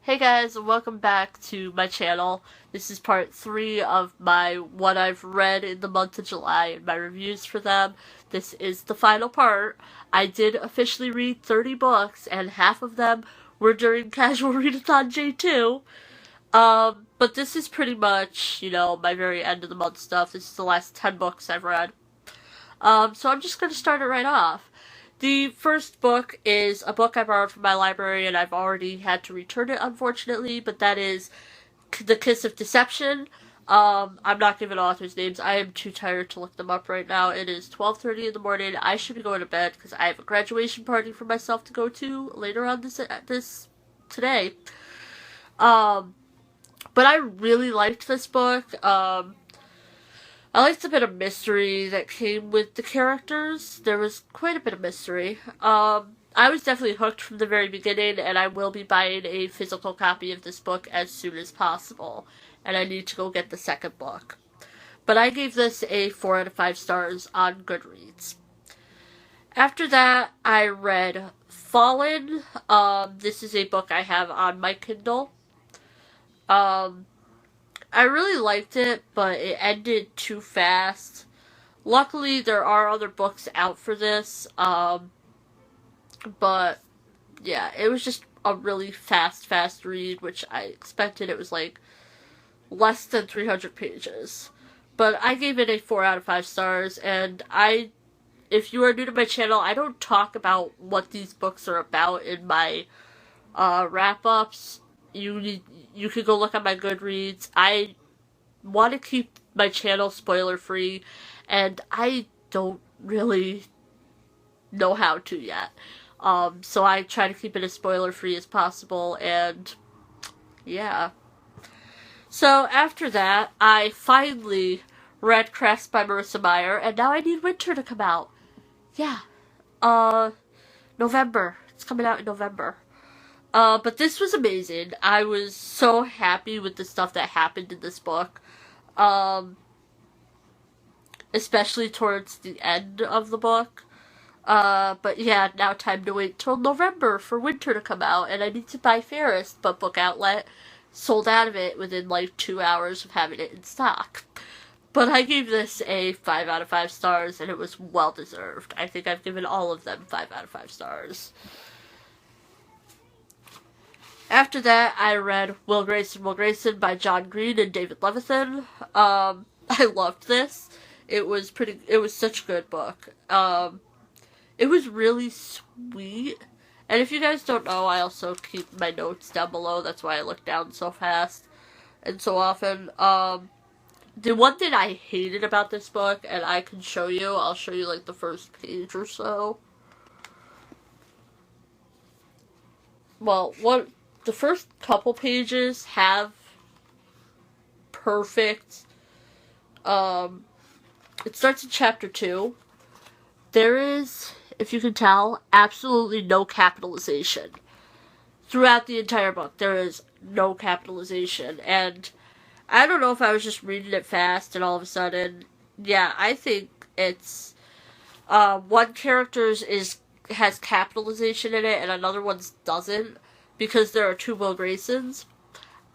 Hey guys, and welcome back to my channel. This is part 3 of my what I've read in the month of July and my reviews for them. This is the final part. I did officially read 30 books, and half of them were during Casual Readathon J2. But this is pretty much, my very end of the month stuff. This is the last 10 books I've read. So I'm just going to start it right off. The first book is a book I borrowed from my library, and I've already had to return it, unfortunately, but that is The Kiss of Deception. I'm not giving authors' names. I am too tired to look them up right now. It is 12:30 in the morning. I should be going to bed because I have a graduation party for myself to go to later on this today. But I really liked this book. I liked the bit of mystery that came with the characters. There was quite a bit of mystery. I was definitely hooked from the very beginning, and I will be buying a physical copy of this book as soon as possible. And I need to go get the second book. But I gave this a 4 out of 5 stars on Goodreads. After that, I read Fallen. This is a book I have on my Kindle. I really liked it, but it ended too fast. Luckily, there are other books out for this, but yeah, it was just a really fast read, which I expected. It was like less than 300 pages. But I gave it a 4 out of 5 stars, and if you are new to my channel, I don't talk about what these books are about in my wrap-ups. You could go look at my Goodreads. I want to keep my channel spoiler-free, and I don't really know how to yet. So I try to keep it as spoiler-free as possible, and yeah. So after that, I finally read Crest by Marissa Meyer, and now I need winter to come out. Yeah. November. It's coming out in November. But this was amazing. I was so happy with the stuff that happened in this book. Especially towards the end of the book. But yeah, now time to wait till November for winter to come out, and I need to buy Fairest, but Book Outlet sold out of it within like 2 hours of having it in stock. But I gave this a 5 out of 5 stars, and it was well deserved. I think I've given all of them 5 out of 5 stars. After that, I read Will Grayson by John Green and David Levithan. I loved this. It was such a good book. It was really sweet. And if you guys don't know, I also keep my notes down below. That's why I look down so fast and so often. The one thing I hated about this book, and I can show you, I'll show you like the first page or so. Well, the first couple pages have perfect, it starts in chapter 2. There is, if you can tell, absolutely no capitalization. Throughout the entire book, there is no capitalization, and I don't know if I was just reading it fast and all of a sudden, yeah, I think it's, one character's has capitalization in it and another one's doesn't, because there are 2 Will Graysons.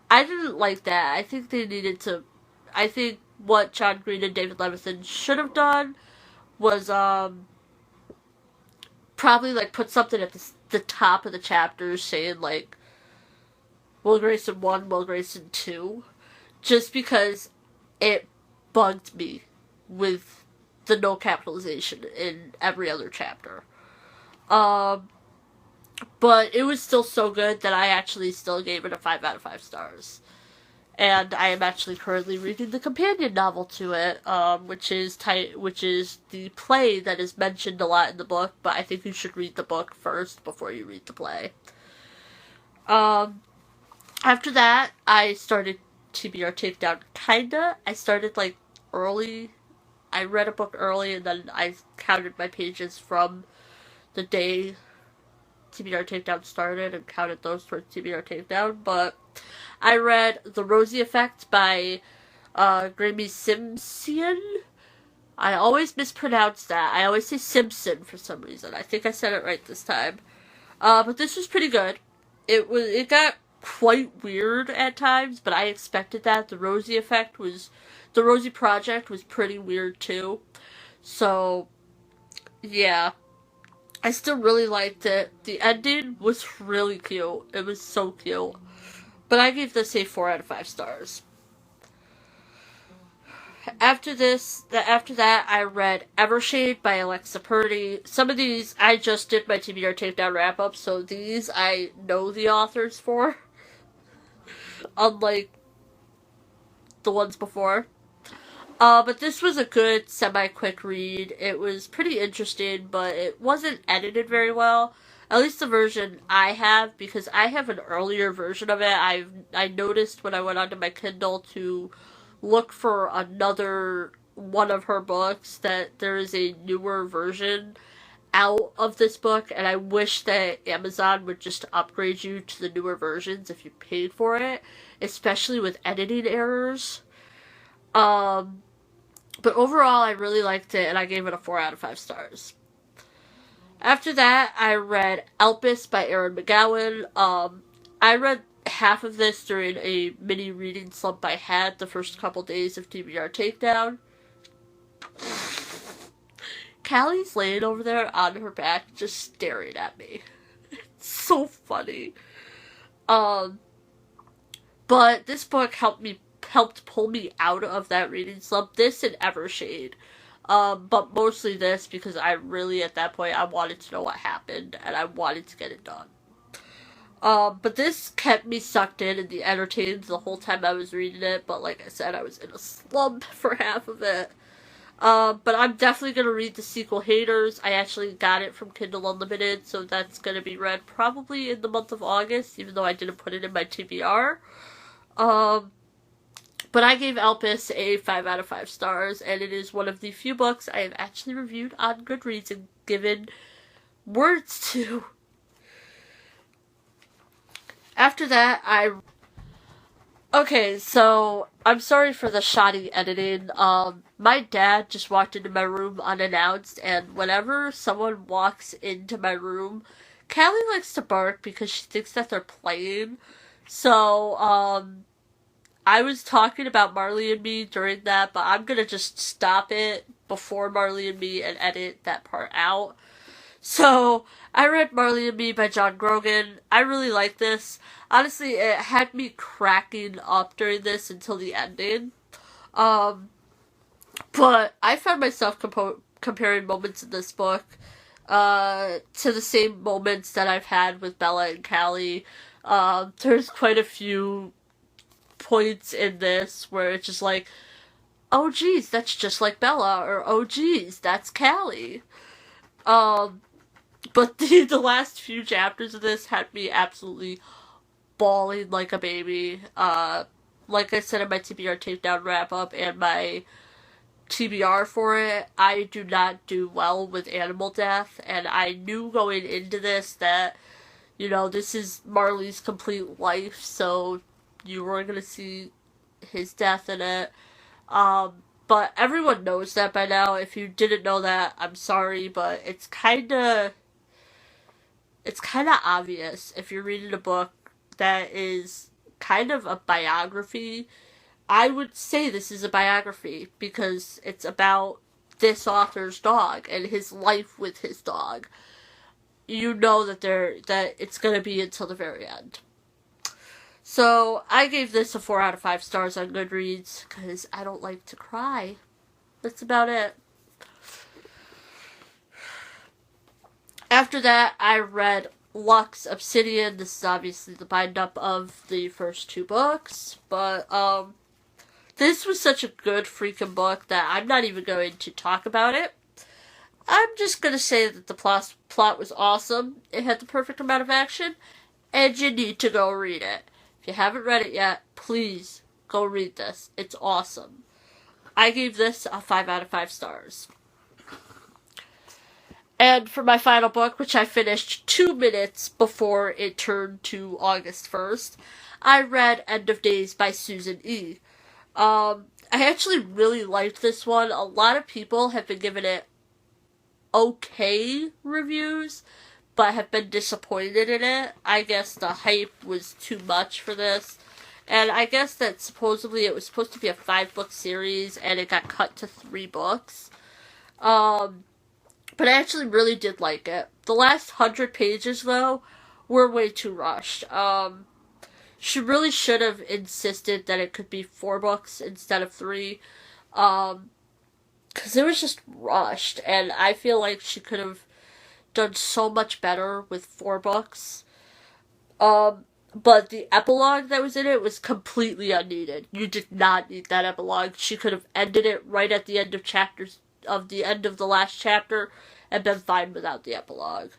I didn't like that. I think they needed to, I think what John Green and David Levithan should have done was, probably, like, put something at the top of the chapters saying, like, Will Grayson 1, Will Grayson 2. Just because it bugged me with the no capitalization in every other chapter. But it was still so good that I actually still gave it a 5 out of 5 stars. And I am actually currently reading the companion novel to it, which is the play that is mentioned a lot in the book, but I think you should read the book first before you read the play. After that, I started TBR Takedown, kinda. I started, like, early. I read a book early, and then I counted my pages from the day TBR Takedown started and counted those towards TBR Takedown, but I read The Rosie Effect by Graeme Simsion. I always mispronounce that. I always say Simpson for some reason. I think I said it right this time. But this was pretty good. It got quite weird at times, but I expected that. The Rosie Project was pretty weird too. So, yeah. I still really liked it. The ending was really cute. It was so cute. But I gave this a 4 out of 5 stars. After that, I read Evershade by Alexa Purdy. Some of these, I just did my TBR Takedown wrap-up, so these I know the authors for. Unlike the ones before. But this was a good semi-quick read. It was pretty interesting, but it wasn't edited very well. At least the version I have, because I have an earlier version of it. I noticed when I went onto my Kindle to look for another one of her books that there is a newer version out of this book, and I wish that Amazon would just upgrade you to the newer versions if you paid for it, especially with editing errors. But overall, I really liked it, and I gave it a 4 out of 5 stars. After that, I read Elpis by Erin McGowan. I read half of this during a mini reading slump I had the first couple days of TBR Takedown. Callie's laying over there on her back, just staring at me. It's so funny. But this book helped pull me out of that reading slump. This and Evershade. But mostly this, because I really, at that point, I wanted to know what happened, and I wanted to get it done. But this kept me sucked in and entertained the whole time I was reading it, but like I said, I was in a slump for half of it. But I'm definitely gonna read the sequel, Haters. I actually got it from Kindle Unlimited, so that's gonna be read probably in the month of August, even though I didn't put it in my TBR. But I gave Elpis a 5 out of 5 stars, and it is one of the few books I have actually reviewed on Goodreads and given words to. After that, Okay, so I'm sorry for the shoddy editing. My dad just walked into my room unannounced, and whenever someone walks into my room, Callie likes to bark because she thinks that they're playing. So, I was talking about Marley and Me during that, but I'm gonna just stop it before Marley and Me and edit that part out. So, I read Marley and Me by John Grogan. I really like this. Honestly, it had me cracking up during this until the ending. But I found myself comparing moments in this book to the same moments that I've had with Bella and Callie. There's quite a few points in this where it's just like, oh geez, that's just like Bella, or oh geez, that's Callie. But the last few chapters of this had me absolutely bawling like a baby. Like I said in my TBR Takedown wrap-up and my TBR for it, I do not do well with animal death, and I knew going into this that, this is Marley's complete life, so you were going to see his death in it. But everyone knows that by now. If you didn't know that, I'm sorry, but it's kind of obvious if you're reading a book that is kind of a biography. I would say this is a biography because it's about this author's dog and his life with his dog. You know that it's going to be until the very end. So I gave this a 4 out of 5 stars on Goodreads because I don't like to cry. That's about it. After that, I read Lux Obsidian. This is obviously the bind-up of the first 2 books, but this was such a good freaking book that I'm not even going to talk about it. I'm just going to say that the plot was awesome. It had the perfect amount of action, and you need to go read it. If you haven't read it yet, please go read this. It's awesome. I gave this a 5 out of 5 stars. And for my final book, which I finished 2 minutes before it turned to August 1st, I read End of Days by Susan E. I actually really liked this one. A lot of people have been giving it okay reviews, but have been disappointed in it. I guess the hype was too much for this. And I guess that supposedly it was supposed to be a 5-book series, and it got cut to 3 books. But I actually really did like it. The last 100 pages, though, were way too rushed. She really should have insisted that it could be 4 books instead of 3. Because it was just rushed, and I feel like she could have done so much better with 4 books. But the epilogue that was in it was completely unneeded. You did not need that epilogue. She could have ended it right at the end of the last chapter and been fine without the epilogue.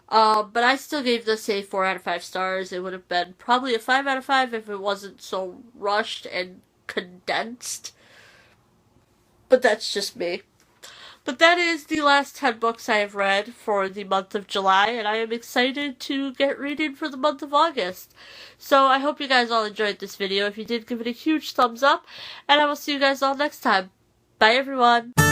But I still gave this a 4 out of 5 stars. It would have been probably a 5 out of 5 if it wasn't so rushed and condensed. But that's just me. But that is the last 10 books I have read for the month of July, and I am excited to get reading for the month of August. So I hope you guys all enjoyed this video. If you did, give it a huge thumbs up, and I will see you guys all next time. Bye, everyone!